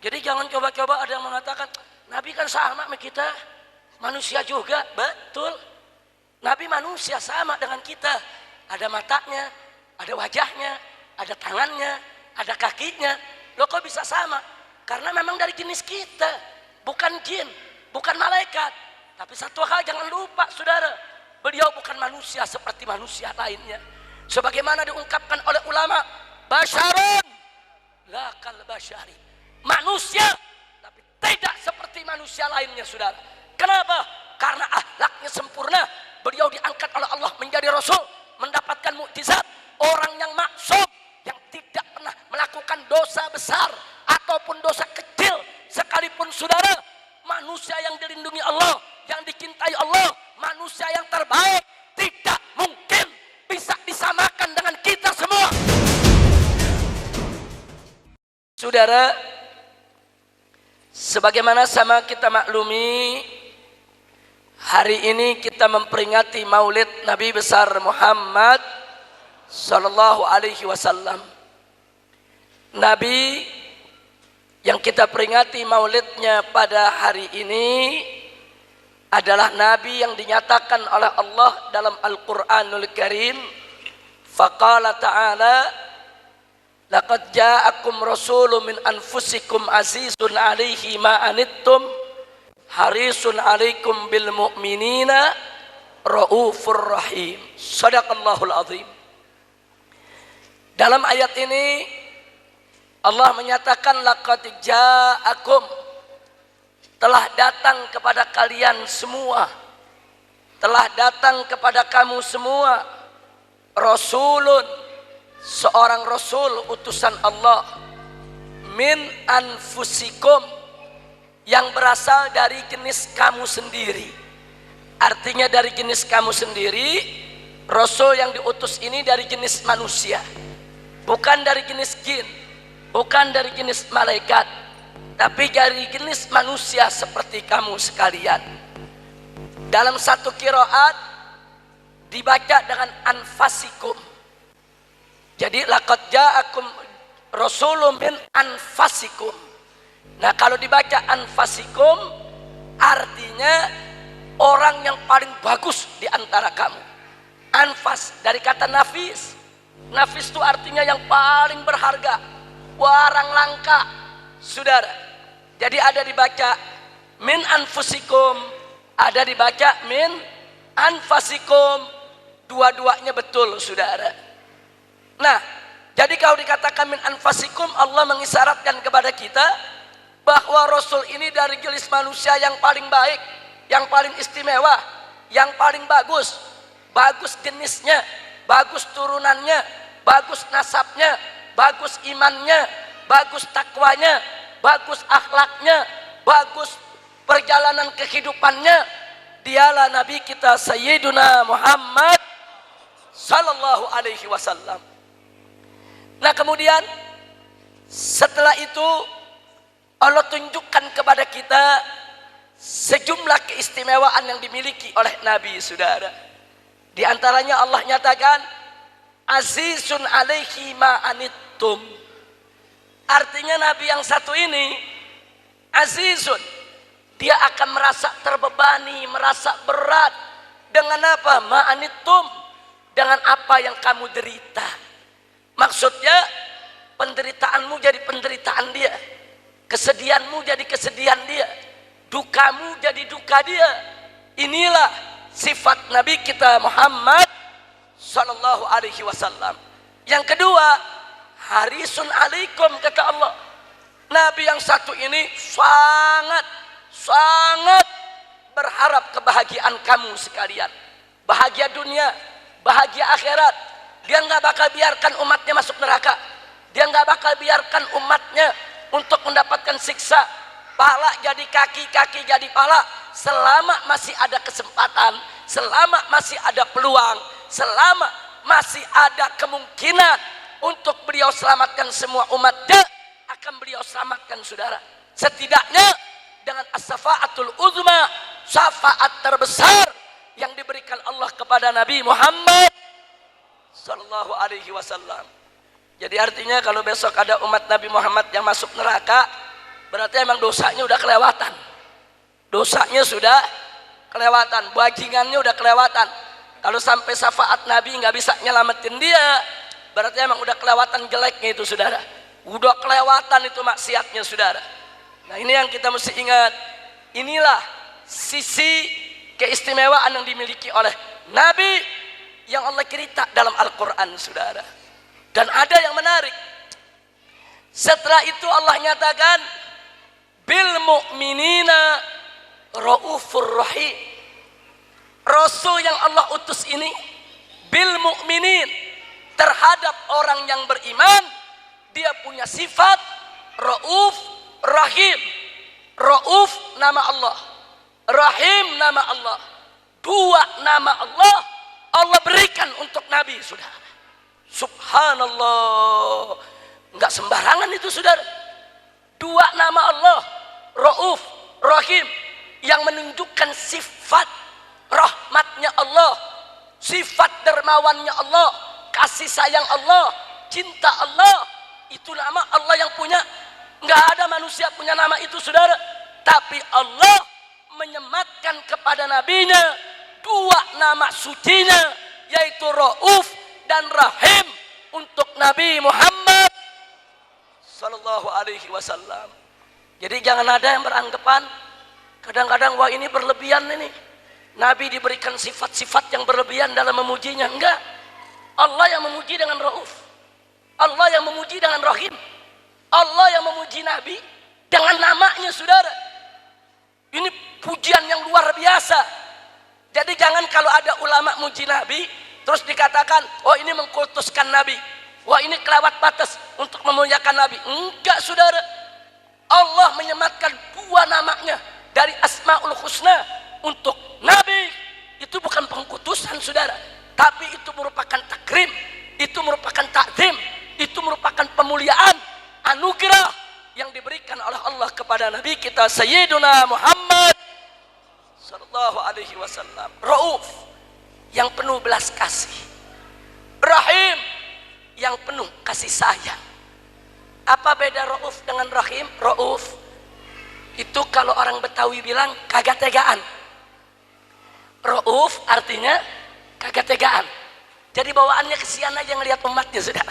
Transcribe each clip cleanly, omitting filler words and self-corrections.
Jadi jangan coba-coba ada yang mengatakan Nabi kan sama sama kita, manusia juga. Betul, Nabi manusia sama dengan kita. Ada matanya, ada wajahnya, ada tangannya, ada kakinya. Loh kok bisa sama? Karena memang dari jenis kita, bukan jin, bukan malaikat. Tapi satu hal jangan lupa saudara, beliau bukan manusia seperti manusia lainnya. Sebagaimana diungkapkan oleh ulama, basyarun la kal basyari, manusia tapi tidak seperti manusia lainnya saudara. Kenapa? Karena akhlaknya sempurna. Beliau diangkat oleh Allah menjadi rasul, mendapatkan mukjizat. Orang yang maksum, yang tidak pernah melakukan dosa besar ataupun dosa kecil sekalipun saudara. Manusia yang dilindungi Allah, yang dicintai Allah, manusia yang terbaik, tidak mungkin bisa disamakan dengan kita semua. Saudara, sebagaimana sama kita maklumi, hari ini kita memperingati Maulid Nabi besar Muhammad sallallahu alaihi wasallam. Nabi yang kita peringati maulidnya pada hari ini adalah Nabi yang dinyatakan oleh Allah dalam Al-Quranul Karim. Faqala ta'ala, laqad ja'akum rasulun min anfusikum azizun alaihi ma anittum harisun alaikum bil mu'minina raufur rahim. Shadaqallahul azim. Dalam ayat ini Allah menyatakan laqad ja'akum, telah datang kepada kalian semua, telah datang kepada kamu semua, rasulun, seorang rasul utusan Allah, min anfusikum, yang berasal dari jenis kamu sendiri. Artinya dari jenis kamu sendiri, rasul yang diutus ini dari jenis manusia, bukan dari jenis jin, bukan dari jenis malaikat, tapi dari jenis manusia seperti kamu sekalian. Dalam satu qiraat dibaca dengan anfasikum. Jadi laqad ja'akum rasulun min anfasikum. Nah, kalau dibaca anfasikum artinya orang yang paling bagus di antara kamu. Anfas dari kata nafis. Nafis itu artinya yang paling berharga, barang langka, saudara. Jadi ada dibaca min anfusikum, ada dibaca min anfasikum, dua-duanya betul saudara. Nah, jadi kalau dikatakan min anfasikum, Allah mengisyaratkan kepada kita bahwa Rasul ini dari jenis manusia yang paling baik, yang paling istimewa, yang paling bagus. Bagus jenisnya, bagus turunannya, bagus nasabnya, bagus imannya, bagus takwanya, bagus akhlaknya, bagus perjalanan kehidupannya. Dialah Nabi kita Sayyiduna Muhammad sallallahu alaihi wasallam. Nah, kemudian setelah itu Allah tunjukkan kepada kita sejumlah keistimewaan yang dimiliki oleh Nabi, saudara. Di antaranya Allah nyatakan azizun alaihi ma anittum. Artinya Nabi yang satu ini azizun, dia akan merasa terbebani, merasa berat dengan apa? Ma anittum, dengan apa yang kamu derita. Maksudnya penderitaanmu jadi penderitaan dia, kesedihanmu jadi kesedihan dia, dukamu jadi duka dia. Inilah sifat Nabi kita Muhammad sallallahu alaihi wasallam. Yang kedua, harisun alaikum, kata Allah. Nabi yang satu ini sangat berharap kebahagiaan kamu sekalian. Bahagia dunia, bahagia akhirat. Dia nggak bakal biarkan umatnya masuk neraka. Dia nggak bakal biarkan umatnya untuk mendapatkan siksa. Pala jadi kaki, kaki jadi pala. Selama masih ada kesempatan, selama masih ada peluang, selama masih ada kemungkinan untuk beliau selamatkan semua umatnya, akan beliau selamatkan, saudara. Setidaknya dengan as-syafa'atul uzma, syafaat terbesar yang diberikan Allah kepada Nabi Muhammad sallallahu alaihi wasallam. Jadi artinya kalau besok ada umat Nabi Muhammad yang masuk neraka, berarti emang dosanya udah kelewatan. Dosanya sudah kelewatan, bajingannya udah kelewatan. Kalau sampai syafaat Nabi nggak bisa nyelamatin dia, berarti emang udah kelewatan jeleknya itu saudara. Udah kelewatan itu maksiatnya saudara. Nah ini yang kita mesti ingat. Inilah sisi keistimewaan yang dimiliki oleh Nabi yang Allah cerita dalam Al-Quran saudara. Dan ada yang menarik, setelah itu Allah nyatakan bil mu'minina raufur rahim. Rasul yang Allah utus ini bil mu'minin, terhadap orang yang beriman dia punya sifat rauf rahim. Rauf nama Allah, rahim nama Allah, dua nama Allah Allah berikan untuk Nabi saudara. Subhanallah, enggak sembarangan itu saudara. Dua nama Allah, rauf rahim, yang menunjukkan sifat rahmatnya Allah, sifat dermawannya Allah, kasih sayang Allah, cinta Allah. Itu nama Allah yang punya. Nggak ada manusia punya nama itu saudara. Tapi Allah menyematkan kepada nabinya dua nama sucinya, yaitu Rauf dan Rahim untuk Nabi Muhammad sallallahu alaihi wasallam. Jadi jangan ada yang beranggapan kadang-kadang wah ini berlebihan ini, Nabi diberikan sifat-sifat yang berlebihan dalam memujinya. Enggak. Allah yang memuji dengan Rauf, Allah yang memuji dengan Rahim, Allah yang memuji Nabi dengan namanya saudara. Ini pujian yang luar biasa. Jadi jangan kalau ada ulama muji Nabi terus dikatakan oh ini mengkultuskan Nabi, wah ini kelewat batas untuk memuliakan Nabi. Enggak saudara. Allah menyematkan dua namanya dari Asmaul Husna untuk Nabi. Itu bukan pengkutusan saudara, tapi itu merupakan takrim, itu merupakan takzim, itu merupakan pemuliaan, anugerah yang diberikan oleh Allah kepada Nabi kita Sayyiduna Muhammad sallallahu alaihi wasallam. Rauf yang penuh belas kasih, Rahim yang penuh kasih sayang. Apa beda Rauf dengan Rahim? Rauf itu kalau orang Betawi bilang kagak tegaan. Rauf artinya kagak tegaan. Jadi bawaannya kesian aja ngelihat umatnya saudara.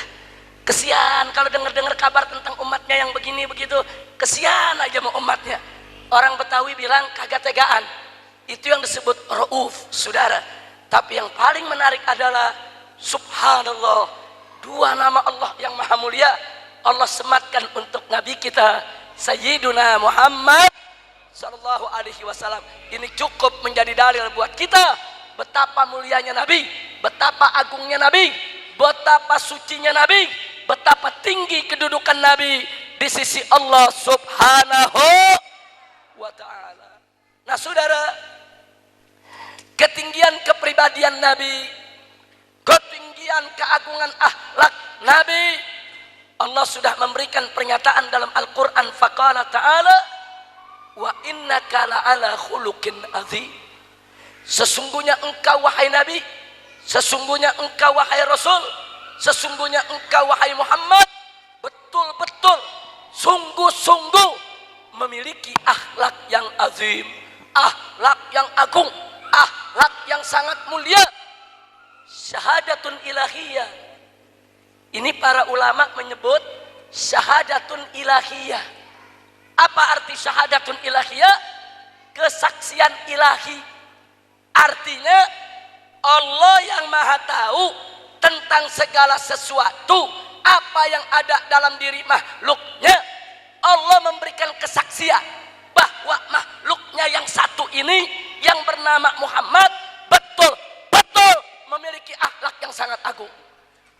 Kesian kalau dengar-dengar kabar tentang umatnya yang begini begitu, kesian aja sama umatnya. Orang Betawi bilang kagak tegaan. Itu yang disebut Rauf saudara. Tapi yang paling menarik adalah subhanallah, dua nama Allah yang maha mulia Allah sematkan untuk Nabi kita Sayyiduna Muhammad sallallahu alaihi wasallam. Ini cukup menjadi dalil buat kita betapa mulianya Nabi, betapa agungnya Nabi, betapa sucinya Nabi, betapa tinggi kedudukan Nabi di sisi Allah Subhanahu wa taala. Nah, saudara, ketinggian kepribadian Nabi, ketinggian keagungan akhlak Nabi, Allah sudah memberikan pernyataan dalam Al-Qur'an, faqala ta'ala wa innaka la'ala khuluqin azim. Sesungguhnya engkau wahai Nabi, sesungguhnya engkau wahai Rasul, sesungguhnya engkau wahai Muhammad betul-betul sungguh-sungguh memiliki akhlak yang azim, akhlak yang agung, akhlak yang sangat mulia. Syahadatun ilahiyah. Ini para ulama menyebut syahadatun ilahiyah. Apa arti syahadatun ilahiyah? Kesaksian ilahi. Artinya Allah yang maha tahu tentang segala sesuatu, apa yang ada dalam diri makhluknya. Allah memberikan kesaksian bahwa makhluknya yang satu ini yang bernama Muhammad betul-betul memiliki akhlak yang sangat agung.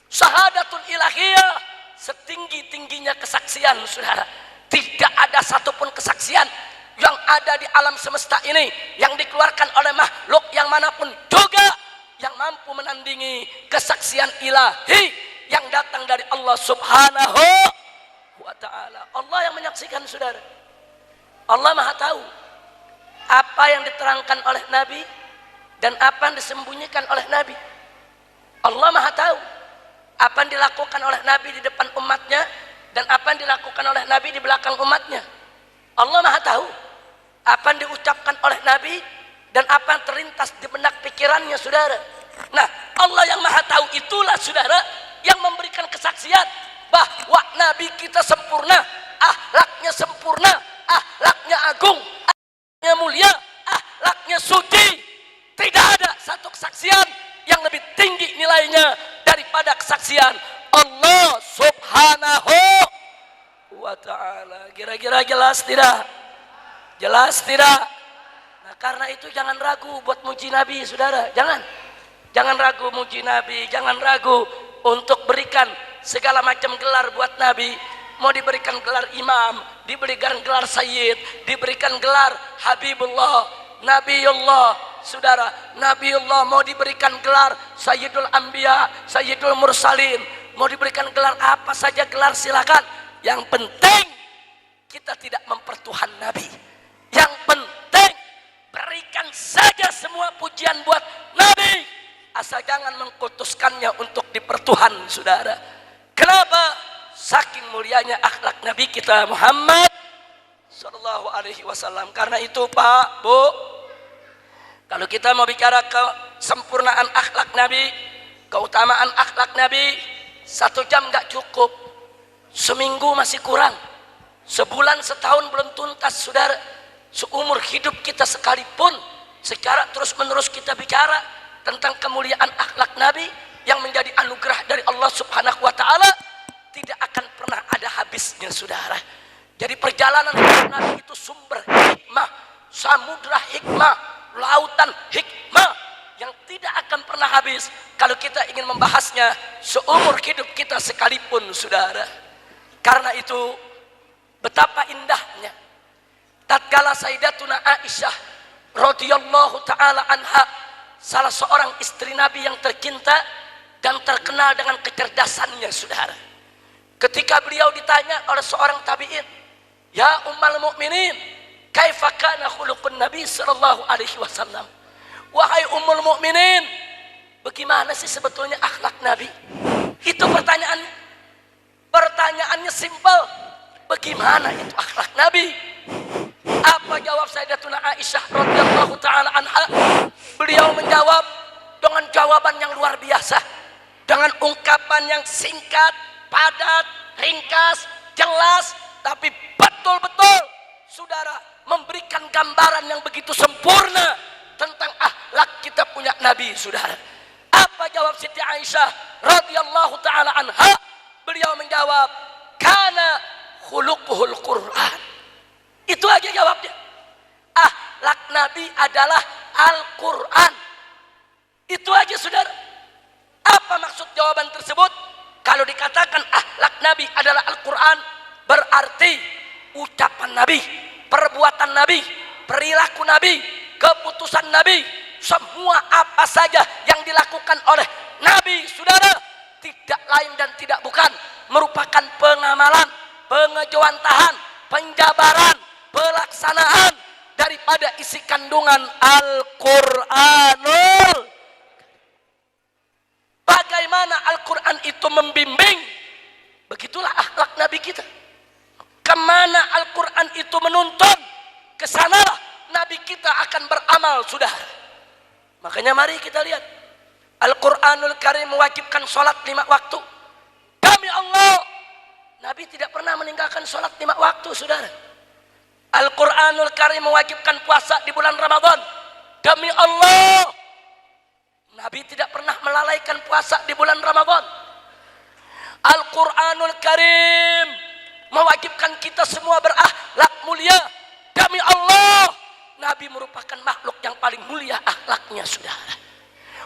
Syahadatun ilahiyah, setinggi-tingginya kesaksian saudara. Tidak ada satupun kesaksian yang ada di alam semesta ini yang dikeluarkan oleh makhluk yang manapun juga yang mampu menandingi kesaksian ilahi yang datang dari Allah Subhanahu wa ta'ala. Allah yang menyaksikan saudara. Allah maha tahu apa yang diterangkan oleh Nabi dan apa yang disembunyikan oleh Nabi. Allah maha tahu apa yang dilakukan oleh Nabi di depan umatnya dan apa yang dilakukan oleh Nabi di belakang umatnya. Allah Maha tahu apa yang diucapkan oleh Nabi dan apa yang terlintas di benak pikirannya, saudara. Nah, Allah yang Maha tahu itulah, saudara, yang memberikan kesaksian bahwa Nabi kita sempurna, akhlaknya sempurna, akhlaknya agung, akhlaknya mulia, akhlaknya suci. Tidak ada satu kesaksian yang lebih tinggi nilainya daripada kesaksian Allah Subhanahu wa ta'ala. Kira-kira jelas tidak? Jelas tidak? Nah, karena itu jangan ragu buat muji Nabi, saudara. Jangan ragu muji Nabi, jangan ragu untuk berikan segala macam gelar buat Nabi. Mau diberikan gelar imam, diberikan gelar sayyid, diberikan gelar Habibullah, Nabiullah, saudara. Nabiullah mau diberikan gelar Sayyidul Anbiya, Sayyidul Mursalin, mau diberikan gelar apa saja gelar silakan. Yang penting kita tidak mempertuhan Nabi. Yang penting berikan saja semua pujian buat Nabi, asal jangan mengkultuskannya untuk dipertuhan, saudara. Kenapa? Saking mulianya akhlak Nabi kita Muhammad Sallallahu Alaihi Wasallam. Karena itu Pak, Bu, kalau kita mau bicara kesempurnaan akhlak Nabi, keutamaan akhlak Nabi, 1 jam nggak cukup, seminggu masih kurang, sebulan setahun belum tuntas, saudara. Seumur hidup kita sekalipun, secara terus menerus kita bicara tentang kemuliaan akhlak Nabi yang menjadi anugerah dari Allah Subhanahu Wa Taala, tidak akan pernah ada habisnya, saudara. Jadi perjalanan hidup Nabi itu sumber hikmah, samudra hikmah, lautan hikmah yang tidak akan pernah habis kalau kita ingin membahasnya seumur hidup kita sekalipun, saudara. Karena itu betapa indahnya tatkala Sayyidatuna Aisyah radhiyallahu taala anha, salah seorang istri Nabi yang tercinta dan terkenal dengan kecerdasannya, saudara. Ketika beliau ditanya oleh seorang tabi'in, "Ya Ummul Mukminin, kaifa kana khuluqun Nabi sallallahu alaihi wasallam?" Wahai Ummul Mukminin, bagaimana sih sebetulnya akhlak Nabi? Itu pertanyaannya. Pertanyaannya simpel. Bagaimana itu akhlak Nabi? Apa jawab Sayyidatuna Aisyah radhiyallahu taala anha? Beliau menjawab dengan jawaban yang luar biasa, dengan ungkapan yang singkat, padat, ringkas, jelas, tapi betul-betul, saudara, memberikan gambaran yang begitu sempurna tentang akhlak kita punya Nabi, saudara. Apa jawab Siti Aisyah radhiyallahu taala anha? Beliau menjawab, kana khuluquhul Quran. Itu aja jawabnya. Akhlak Nabi adalah Al-Quran. Itu aja, saudara. Apa maksud jawaban tersebut? Kalau dikatakan akhlak Nabi adalah Al-Quran, berarti ucapan Nabi, perbuatan Nabi, perilaku Nabi, keputusan Nabi, semua apa saja yang dilakukan oleh Nabi, saudara, tidak lain dan tidak bukan merupakan pengamalan, pengejawantahan, penjabaran, pelaksanaan daripada isi kandungan Al-Quranul. Bagaimana Al-Quran itu membimbing, begitulah akhlak Nabi kita. Kemana Al-Quran itu menuntun, kesanalah Nabi kita akan beramal, sudah. Makanya mari kita lihat, Al-Quranul Karim mewajibkan sholat 5 waktu. Demi Allah, Nabi tidak pernah meninggalkan sholat 5 waktu, saudara. Al-Quranul Karim mewajibkan puasa di bulan Ramadan. Demi Allah, Nabi tidak pernah melalaikan puasa di bulan Ramadan. Al-Quranul Karim mewajibkan kita semua berakhlak mulia. Demi Allah, Nabi merupakan makhluk yang paling mulia akhlaknya, saudara.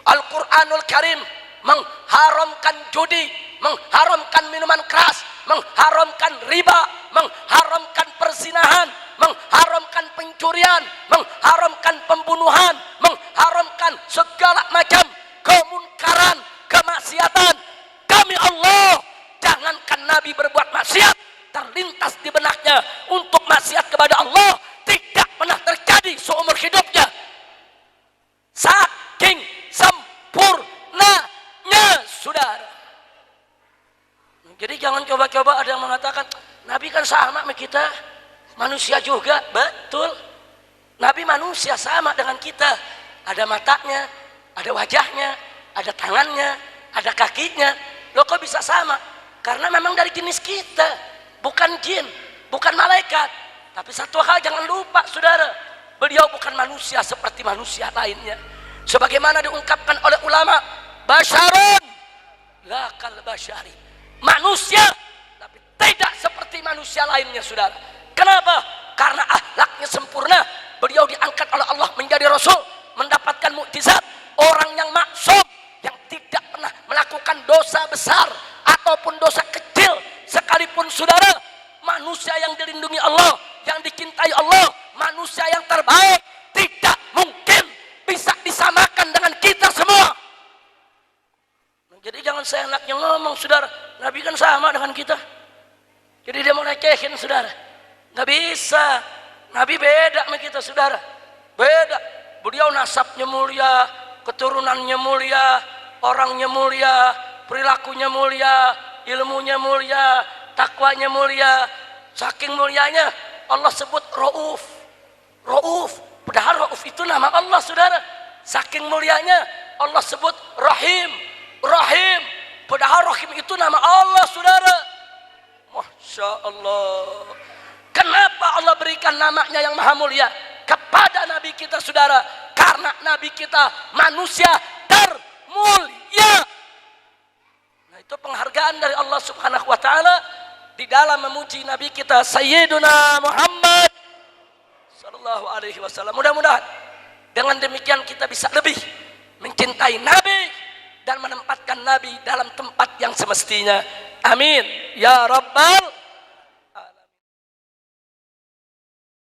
Al-Quranul Karim mengharamkan judi, mengharamkan minuman keras, mengharamkan riba, mengharamkan perzinahan, mengharamkan pencurian, mengharamkan pembunuhan, mengharamkan segala macam kemunkaran, kemaksiatan. Demi Allah, jangankan Nabi berbuat maksiat, terlintas di benaknya untuk maksiat kepada Allah tidak pernah terjadi seumur hidupnya. Saking sempurnanya, saudara. Jadi jangan coba-coba ada yang mengatakan Nabi kan sama sama kita, manusia juga, betul. Nabi manusia sama dengan kita. Ada matanya, ada wajahnya, ada tangannya, ada kakinya. Loh kok bisa sama? Karena memang dari jenis kita, bukan jin, bukan malaikat. Tapi satu hal jangan lupa saudara, beliau bukan manusia seperti manusia lainnya. Sebagaimana diungkapkan oleh ulama, basyarun la kal basyari. Manusia tapi tidak seperti manusia lainnya saudara. Kenapa? Karena akhlaknya sempurna. Beliau diangkat oleh Allah menjadi rasul, mendapatkan mukjizat. Orang yang maksum, yang tidak pernah melakukan dosa besar ataupun dosa kecil sekalipun saudara. Manusia yang dilindungi Allah, yang dicintai Allah, manusia yang terbaik, tidak mungkin bisa disamakan dengan kita semua. Jadi jangan seenaknya ngomong saudara, Nabi kan sama dengan kita. Jadi dia mau recehin saudara, nggak bisa. Nabi beda sama kita saudara, beda. Beliau nasabnya mulia, keturunannya mulia, orangnya mulia, perilakunya mulia, ilmunya mulia, takwanya mulia. Saking mulianya Allah sebut Rauf, Rauf. Padahal Rauf itu nama Allah saudara. Saking mulianya Allah sebut Rahim, Rahim. Padahal Rahim itu nama Allah saudara. Masya Allah. Kenapa Allah berikan namanya yang maha mulia kepada Nabi kita saudara? Karena Nabi kita manusia termulia. Nah itu penghargaan dari Allah subhanahu wa ta'ala di dalam memuji Nabi kita Sayyiduna Muhammad sallallahu alaihi wasallam. Mudah-mudahan dengan demikian kita bisa lebih mencintai Nabi dan menempatkan Nabi dalam tempat yang semestinya. Amin ya rabbal